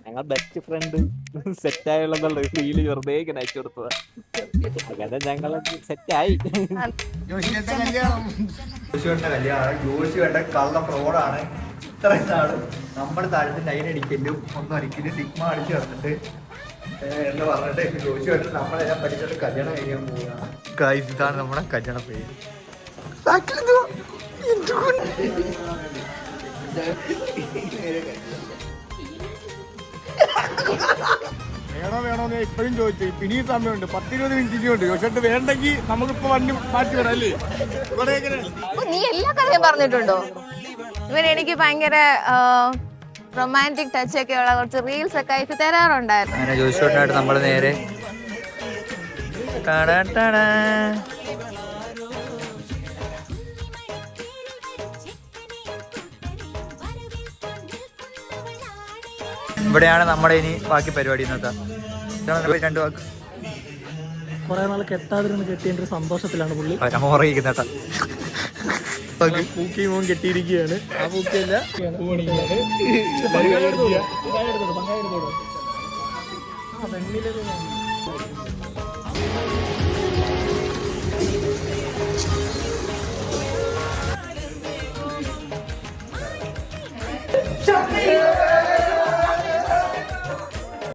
ഞങ്ങൾ best friend set ആയുള്ള feel വെറുതെ ഇങ്ങനെ അയച്ചു കൊടുത്തതാ. അങ്ങനെ ഞങ്ങൾ സെറ്റായി. ജോഷിയുടെ കല്യാണം ജോഷി വേണ്ട കള്ള ഫ്രോഡാണ്. ഇത്രയും നാള് നമ്മുടെ താഴത്ത് ലൈൻ അടിക്കലും ഒന്നും അടിക്കലും സിഗ്മ അടിച്ചു വന്നിട്ട് എന്ന് പറഞ്ഞിട്ട് ജോഷി വേണ്ട നമ്മളെല്ലാം പഠിച്ചിട്ട് കല്യാണം കഴിക്കാൻ പോവുകയാണ്. ഇതാണ് നമ്മുടെ കല്യാണ പേര്. വേണോന്ന് ഇപ്പോഴും ചോദിച്ചു. ഇനിയും സമയമുണ്ട്, 10-20 മിനിറ്റ് ഉണ്ട്. പക്ഷെ വേണ്ടെങ്കിൽ നമുക്കിപ്പോ വണ്ടി മാറ്റി വിടാം അല്ലേ? നീ എല്ലാ കഥയും പറഞ്ഞിട്ടുണ്ടോ? ഇവൻ എനിക്ക് ഭയങ്കര റൊമാൻറ്റിക് ടച്ച് ഒക്കെ ഉള്ള കുറച്ച് റീൽസ് ഒക്കെ അയച്ചു തരാറുണ്ടായിരുന്നു. അങ്ങനെ ജോഷിയോട്ടായിട്ട് നമ്മള് നേരെ ഇവിടെയാണ് നമ്മുടെ ഇനി ബാക്കി പരിപാടി. ഇന്നത്തെ 2 വാക്ക് കുറെ നാൾ കെട്ടാതിരുന്ന് കെട്ടിയ സന്തോഷത്തിലാണ് പുള്ളി മോറിയിക്കുന്നേട്ടാ. പൂക്കി മോൻ കെട്ടിയിരിക്കുകയാണ്. ആ പൂക്കല്ല